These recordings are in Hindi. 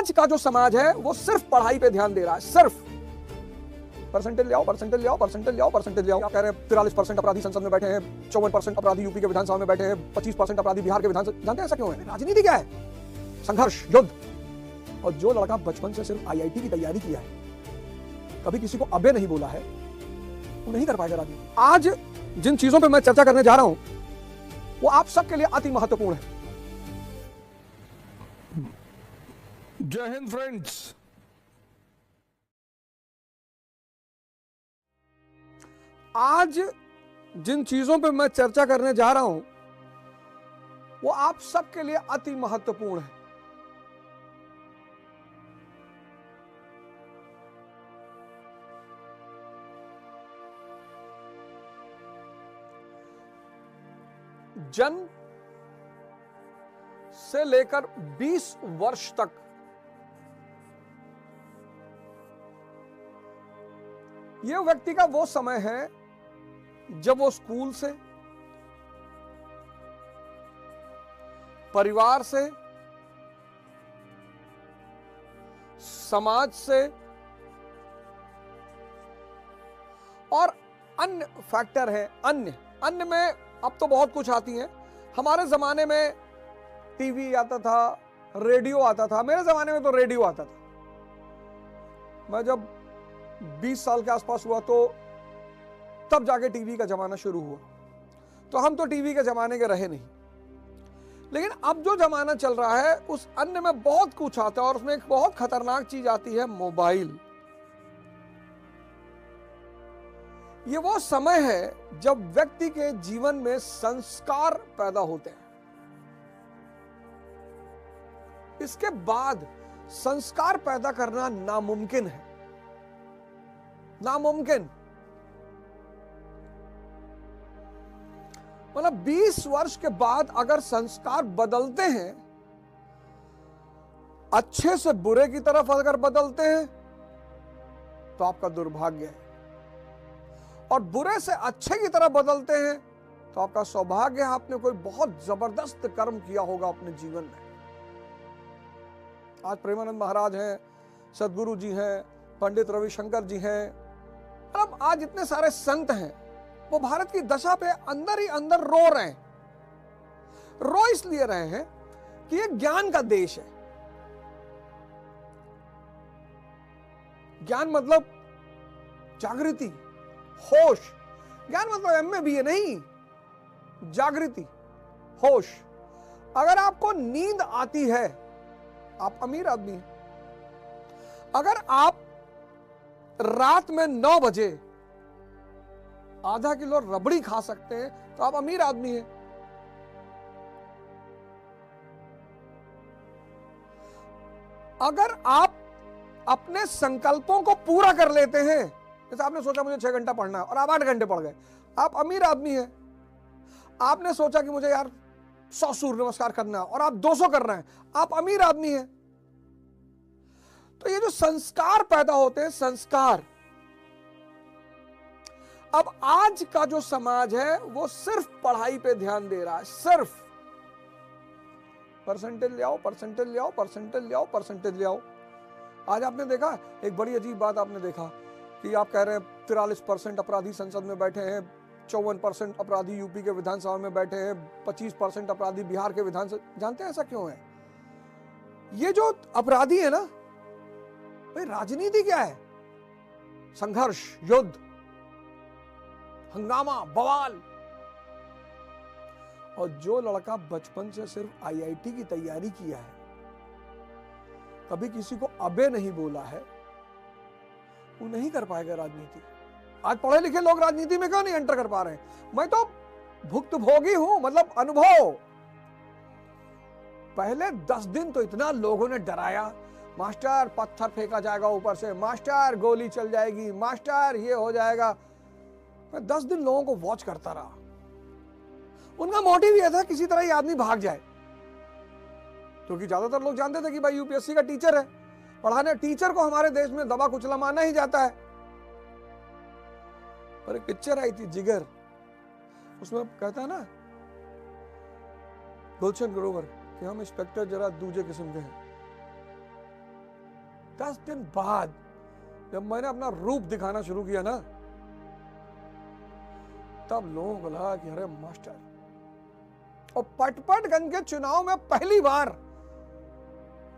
आज का जो समाज है वो सिर्फ पढ़ाई पे ध्यान दे रहा है, सिर्फ परसेंटेज ले आओ, परसेंटेज ले आओ, परसेंटेज ले आओ, परसेंटेज ले आओ। कह रहे हैं 43% अपराधी संसद में बैठे हैं, 54% अपराधी यूपी के विधानसभा में बैठे हैं, 25% अपराधी बिहार के विधानसभा। जानते हैं ऐसा क्यों है? राजनीति क्या है? संघर्ष, युद्ध। और जो लड़का बचपन से सिर्फ आईआईटी की तैयारी किया है, कभी किसी को अबे नहीं बोला है, वो नहीं कर पाएगा राजनीति। आज जिन चीजों पे मैं चर्चा करने जा रहा हूं वो आप सबके लिए अति महत्वपूर्ण है। जय हिंद फ्रेंड्स। आज जिन चीजों पे मैं चर्चा करने जा रहा हूं वो आप सबके लिए अति महत्वपूर्ण है। जन्म से लेकर 20 वर्ष तक यह व्यक्ति का वो समय है जब वो स्कूल से, परिवार से, समाज से और अन्य फैक्टर है। अन्य में अब तो बहुत कुछ आती हैं। हमारे जमाने में टीवी आता था, रेडियो आता था। मेरे जमाने में तो रेडियो आता था। मैं जब 20 साल के आसपास हुआ तो तब जाके टीवी का जमाना शुरू हुआ। तो हम तो टीवी के जमाने के रहे नहीं। लेकिन अब जो जमाना चल रहा है उस अन्य में बहुत कुछ आता है और उसमें एक बहुत खतरनाक चीज आती है, मोबाइल। ये वो समय है जब व्यक्ति के जीवन में संस्कार पैदा होते हैं। इसके बाद संस्कार पैदा करना नामुमकिन है, नामुमकिन। मतलब 20 वर्ष के बाद अगर संस्कार बदलते हैं, अच्छे से बुरे की तरफ अगर बदलते हैं तो आपका दुर्भाग्य है, और बुरे से अच्छे की तरफ बदलते हैं तो आपका सौभाग्य है। आपने कोई बहुत जबरदस्त कर्म किया होगा अपने जीवन में। आज प्रेमानंद महाराज हैं, सदगुरु जी हैं, पंडित रविशंकर जी हैं, अब आज इतने सारे संत हैं, वो भारत की दशा पे अंदर ही अंदर रो रहे हैं। रो इसलिए रहे हैं कि ये ज्ञान का देश है। ज्ञान मतलब जागृति, होश। ज्ञान मतलब एमए बीए नहीं, जागृति, होश। अगर आपको नींद आती है, आप अमीर आदमी हैं। अगर आप रात में 9 बजे आधा किलो रबड़ी खा सकते हैं तो आप अमीर आदमी हैं। अगर आप अपने संकल्पों को पूरा कर लेते हैं, जैसे आपने सोचा मुझे 6 घंटा पढ़ना है और आप 8 घंटे पढ़ गए, आप अमीर आदमी हैं। आपने सोचा कि मुझे यार 100 सूर्य नमस्कार करना है और आप 200 कर रहे हैं, आप अमीर आदमी हैं। तो ये जो संस्कार पैदा होते हैं, संस्कार। अब आज का जो समाज है वो सिर्फ पढ़ाई पे ध्यान दे रहा है, सिर्फ परसेंटेज ले आओ, परसेंटेज ले आओ, परसेंटेज ले आओ, परसेंटेज ले आओ। आज आपने देखा एक बड़ी अजीब बात आपने देखा कि आप कह रहे हैं 43% अपराधी संसद में बैठे हैं, 54% अपराधी यूपी के विधानसभा में बैठे हैं, 25% अपराधी बिहार के विधानसभा। जानते हैं ऐसा क्यों है? ये जो अपराधी है ना, भाई राजनीति क्या है? संघर्ष, युद्ध, हंगामा, बवाल। और जो लड़का बचपन से सिर्फ आईआईटी की तैयारी किया है, कभी किसी को अबे नहीं बोला है, वो नहीं कर पाएगा राजनीति। आज पढ़े लिखे लोग राजनीति में क्यों नहीं एंटर कर पा रहे हैं? मैं तो भुक्तभोगी हूं, मतलब अनुभव। पहले 10 दिन तो इतना लोगों ने डराया, मास्टर पत्थर फेंका जाएगा ऊपर से, मास्टर गोली चल जाएगी, मास्टर ये हो जाएगा। मैं 10 दिन लोगों को वॉच करता रहा। उनका मोटिव यह था किसी तरह ये आदमी भाग जाए, क्योंकि ज्यादातर लोग जानते थे कि भाई यूपीएससी का टीचर है, पढ़ाने। टीचर को हमारे देश में दबा कुचला माना ही जाता है। और एक पिक्चर आई थी जिगर, उसमें कहता है ना गुलशन ग्रोवर कि हम इंस्पेक्टर जरा दूसरे किस्म के हैं। 10 दिन बाद जब मैंने अपना रूप दिखाना शुरू किया ना, तब लोगों को लगा कि अरे मास्टर। और पटपटगंज के चुनाव में पहली बार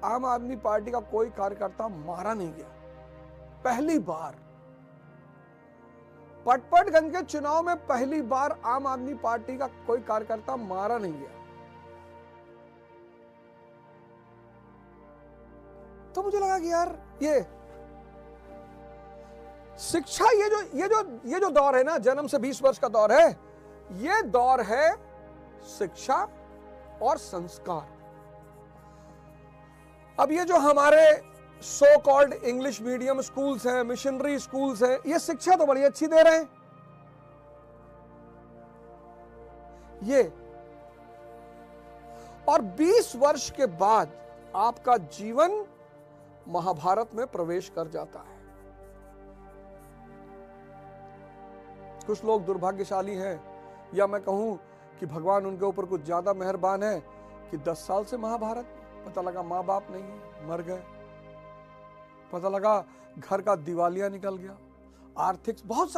आम आदमी पार्टी का कोई कार्यकर्ता मारा नहीं गया। पहली बार पटपटगंज के चुनाव में पहली बार आम आदमी पार्टी का कोई कार्यकर्ता मारा नहीं गया। तो मुझे लगा कि यार ये शिक्षा, ये जो दौर है ना, जन्म से 20 वर्ष का दौर है, ये दौर है शिक्षा और संस्कार। अब ये जो हमारे so called English medium schools हैं, मिशनरी स्कूल्स हैं, ये शिक्षा तो बड़ी अच्छी दे रहे हैं। ये और 20 वर्ष के बाद आपका जीवन महाभारत में प्रवेश कर जाता है। कुछ लोग दुर्भाग्यशाली हैं, या मैं कहूं कि भगवान उनके ऊपर कुछ ज्यादा मेहरबान है कि 10 साल से महाभारत, पता लगा माँ बाप नहीं है, मर गए, पता लगा घर का दिवालिया निकल गया, आर्थिक। बहुत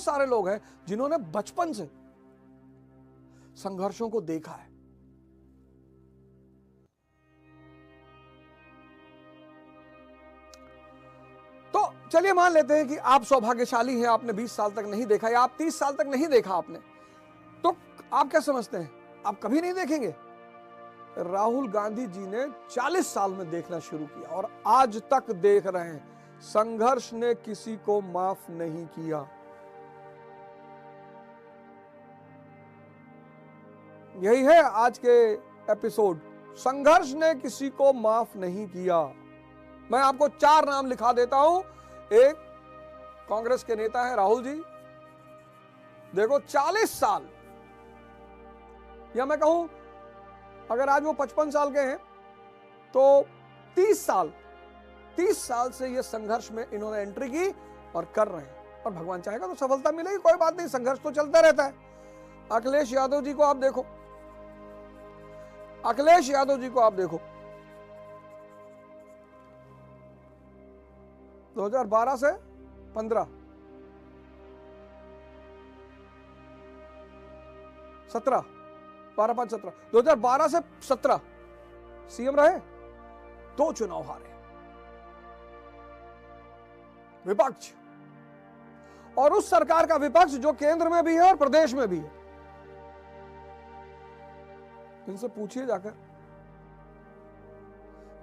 सारे लोग हैं जिन्होंने बचपन से संघर्षों को देखा है। तो चलिए मान लेते हैं कि आप सौभाग्यशाली हैं, आपने 20 साल तक नहीं देखा, या आप 30 साल तक नहीं देखा आपने, तो आप क्या समझते हैं आप कभी नहीं देखेंगे? राहुल गांधी जी ने 40 साल में देखना शुरू किया और आज तक देख रहे हैं। संघर्ष ने किसी को माफ नहीं किया। यही है आज के एपिसोड, संघर्ष ने किसी को माफ नहीं किया। मैं आपको 4 नाम लिखा देता हूं। एक कांग्रेस के नेता है राहुल जी, देखो 40 साल, या मैं कहूं अगर आज वो 55 साल के हैं तो 30 साल से ये संघर्ष में इन्होंने एंट्री की और कर रहे हैं, और भगवान चाहेगा तो सफलता मिलेगी, कोई बात नहीं, संघर्ष तो चलता रहता है। अखिलेश यादव जी को आप देखो, 2012 से 15, 17, 12, 5, 17, 2012 से 17 सीएम रहे, 2 चुनाव हारे, विपक्ष, और उस सरकार का विपक्ष जो केंद्र में भी है और प्रदेश में भी है।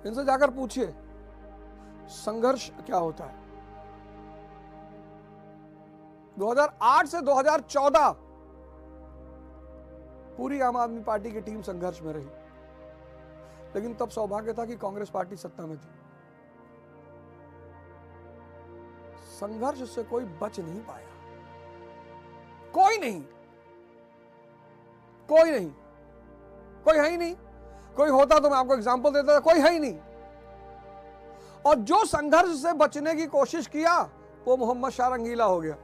इनसे जाकर पूछिए संघर्ष क्या होता है। 2008 से 2014 पूरी आम आदमी पार्टी की टीम संघर्ष में रही, लेकिन तब सौभाग्य था कि कांग्रेस पार्टी सत्ता में थी। संघर्ष से कोई बच नहीं पाया, कोई है ही नहीं। कोई होता तो मैं आपको एग्जांपल देता था, कोई है ही नहीं। और जो संघर्ष से बचने की कोशिश किया वो मोहम्मद शाह रंगीला हो गया।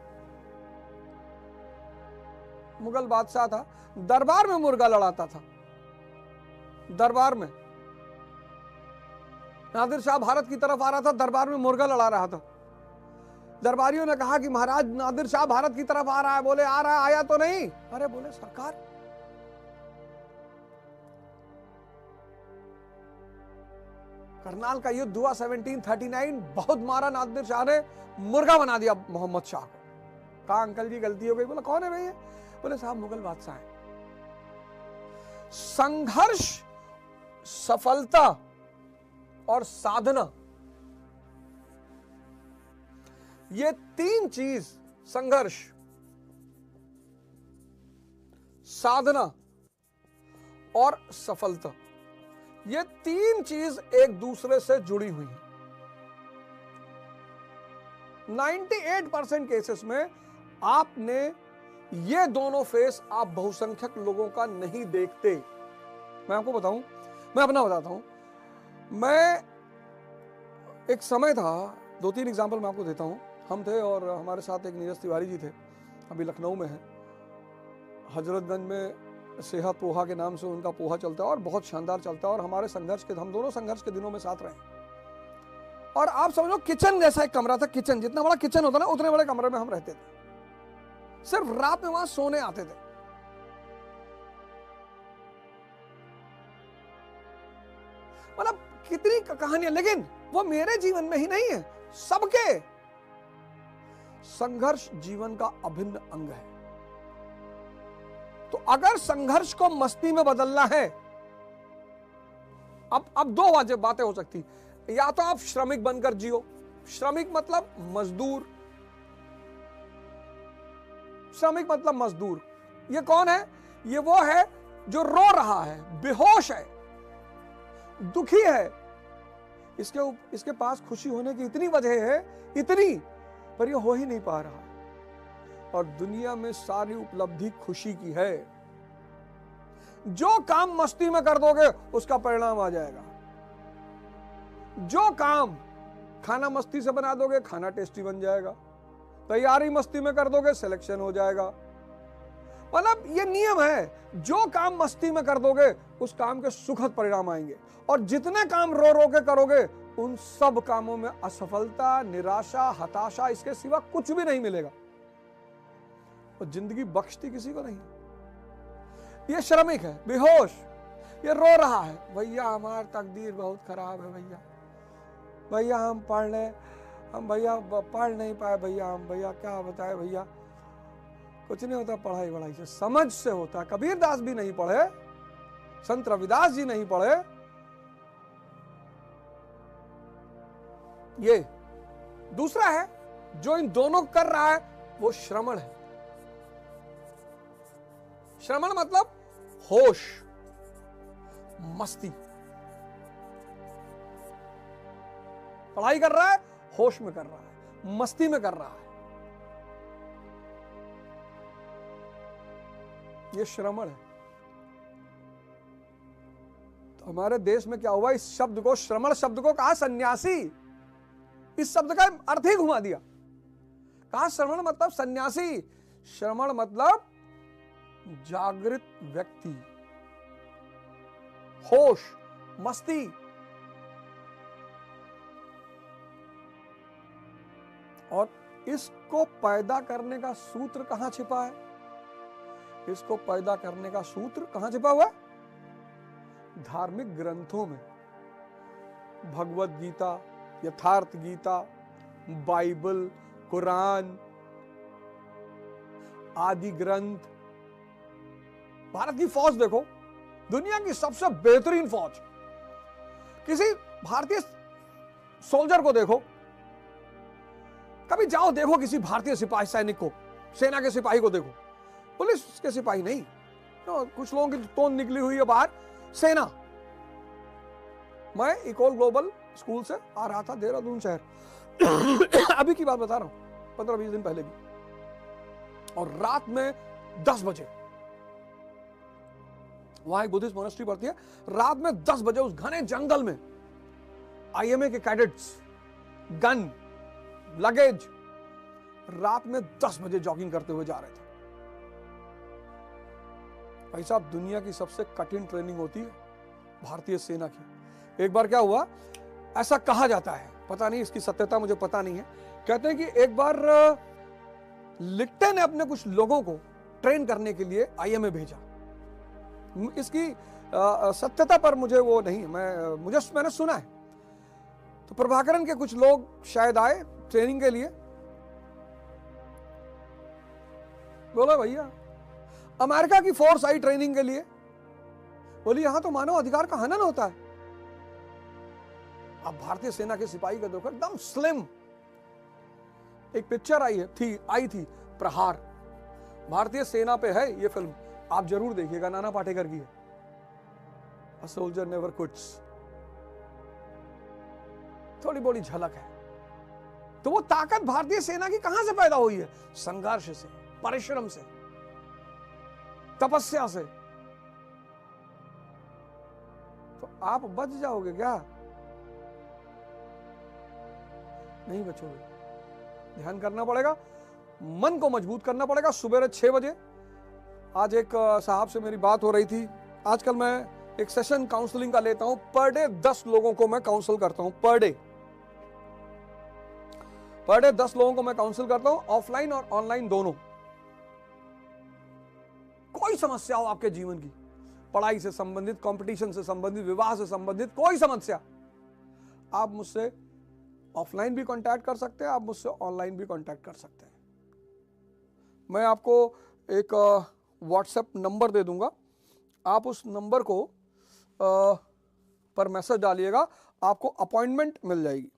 मुगल बादशाह था, दरबार में मुर्गा लड़ाता था, दरबार में। नादिर शाह भारत की तरफ आ रहा था, दरबार में मुर्गा लड़ा रहा था। दरबारियों ने कहा कि महाराज नादिर शाह भारत की तरफ आ रहा है। बोले आ रहा है, आया तो नहीं। अरे बोले सरकार, करनाल का युद्ध हुआ 1739, बहुत मारा नादिर शाह ने, मुर्गा बना दिया मोहम्मद शाह को। कहा अंकल जी गलती हो गई। बोला कौन है भैया? बोले साहब मुगल बादशाह है। संघर्ष, सफलता और साधना, ये 3 चीज, संघर्ष, साधना और सफलता, ये 3 चीज एक दूसरे से जुड़ी हुई हैं। 98% केसेस में आपने ये दोनों फेस आप बहुसंख्यक लोगों का नहीं देखते। मैं आपको बताऊं, मैं अपना बताता हूं। मैं एक समय था, 2-3 एग्जाम्पल मैं आपको देता हूं। हम थे और हमारे साथ एक नीरज तिवारी जी थे, अभी लखनऊ में हैं। हजरतगंज में सेहत पोहा के नाम से उनका पोहा चलता है और बहुत शानदार चलता है। और हमारे संघर्ष के, हम दोनों संघर्ष के दिनों में साथ रहे। और आप समझो किचन जैसा एक कमरा था, किचन जितना बड़ा किचन होता ना उतने बड़े कमरे में हम रहते थे, सिर्फ रात में वहां सोने आते थे। मतलब कितनी कहानियां, लेकिन वो मेरे जीवन में ही नहीं है, सबके। संघर्ष जीवन का अभिन्न अंग है। तो अगर संघर्ष को मस्ती में बदलना है, अब दो बातें हो सकती, या तो आप श्रमिक बनकर जियो। श्रमिक मतलब मजदूर, श्रमिक मतलब मजदूर। ये कौन है? ये वो है जो रो रहा है, बेहोश है, दुखी है, इसके पास खुशी होने की इतनी वजह है, इतनी, पर ये हो ही नहीं पा रहा। और दुनिया में सारी उपलब्धि खुशी की है। जो काम मस्ती में कर दोगे उसका परिणाम आ जाएगा। जो काम खाना मस्ती से बना दोगे, खाना टेस्टी बन जाएगा। तैयारी मस्ती में कर दोगे, सिलेक्शन हो जाएगा। मतलब ये नियम है, जो काम मस्ती में कर दोगे उस काम के सुखद परिणाम आएंगे। और जितने काम रो रो के करोगे उन सब कामों में असफलता, निराशा, हताशा, इसके सिवा कुछ भी नहीं मिलेगा। और जिंदगी बख्शती किसी को नहीं। ये श्रमिक है, बेहोश, ये रो रहा है, भैया हमारी तकदीर बहुत खराब है, भैया हम पढ़ ले, हम भैया पढ़ नहीं पाए, भैया क्या बताए, भैया कुछ नहीं होता पढ़ाई वढ़ाई से, समझ से होता है। कबीरदास भी नहीं पढ़े, संत रविदास जी नहीं पढ़े। ये दूसरा है जो इन दोनों कर रहा है, वो श्रमण है। श्रमण मतलब होश, मस्ती। पढ़ाई कर रहा है, होश में कर रहा है, मस्ती में कर रहा है, ये श्रमण है। तो हमारे देश में क्या हुआ, इस शब्द को, श्रमण शब्द को कहा सन्यासी। इस शब्द का अर्थ ही घुमा दिया। कहा श्रमण मतलब सन्यासी, श्रमण मतलब जागृत व्यक्ति, होश, मस्ती। और इसको पैदा करने का सूत्र कहां छिपा है? इसको पैदा करने का सूत्र कहां छिपा हुआ है? धार्मिक ग्रंथों में। भगवत गीता, यथार्थ गीता, बाइबल, कुरान आदि ग्रंथ। भारत की फौज देखो, दुनिया की सबसे बेहतरीन फौज। किसी भारतीय सोल्जर को देखो, कभी जाओ देखो किसी भारतीय सिपाही सैनिक को, सेना के सिपाही को देखो, पुलिस के सिपाही नहीं। तो कुछ लोगों की तोंद निकली हुई है बाहर, सेना। मैं इकोल ग्लोबल स्कूल से आ रहा था देहरादून शहर अभी की बात बता रहा हूं, 15-20 दिन पहले की। और रात में 10 बजे, वहां एक बुद्धिस्ट मोनेस्ट्री पड़ती है, रात में 10 बजे उस घने जंगल में आईएमए के कैडेट्स, गन, लगेज, रात में 10 बजे जॉगिंग करते हुए जा रहे थे। भाई साहब, दुनिया की सबसे कठिन ट्रेनिंग होती है भारतीय सेना की। एक बार क्या हुआ, ऐसा कहा जाता है, पता नहीं इसकी सत्यता मुझे पता नहीं है, कहते हैं कि एक बार लिट्टे ने अपने कुछ लोगों को ट्रेन करने के लिए आईएमए भेजा। इसकी सत्यता पर मुझे वो नहीं, मैंने सुना है। तो प्रभाकरन के कुछ लोग शायद आए ट्रेनिंग के लिए, बोला भैया अमेरिका की फोर्स आई ट्रेनिंग के लिए, बोली यहां तो मानव अधिकार का हनन होता है। अब भारतीय सेना के सिपाही का देखो, एकदम स्लिम। एक पिक्चर आई थी प्रहार, भारतीय सेना पे है ये फिल्म, आप जरूर देखिएगा, नाना पाटेकर की है, अ सोल्जर नेवर क्विट्स। थोड़ी बड़ी झलक है। तो वो ताकत भारतीय सेना की कहां से पैदा हुई है? संघर्ष से, परिश्रम से, तपस्या से। तो आप बच जाओगे क्या? नहीं बचोगे। ध्यान करना पड़ेगा, मन को मजबूत करना पड़ेगा। सुबह 6 बजे आज एक साहब से मेरी बात हो रही थी। आजकल मैं एक सेशन काउंसलिंग का लेता हूं, पर डे 10 लोगों को मैं काउंसल करता हूं पर डे। पर डे 10 लोगों को मैं काउंसिल करता हूं, ऑफलाइन और ऑनलाइन दोनों। कोई समस्या हो आपके जीवन की, पढ़ाई से संबंधित, कंपटीशन से संबंधित, विवाह से संबंधित कोई समस्या, आप मुझसे ऑफलाइन भी कांटेक्ट कर सकते हैं, आप मुझसे ऑनलाइन भी कांटेक्ट कर सकते हैं। मैं आपको एक व्हाट्सएप नंबर दे दूंगा, आप उस नंबर को पर मैसेज डालिएगा, आपको अपॉइंटमेंट मिल जाएगी।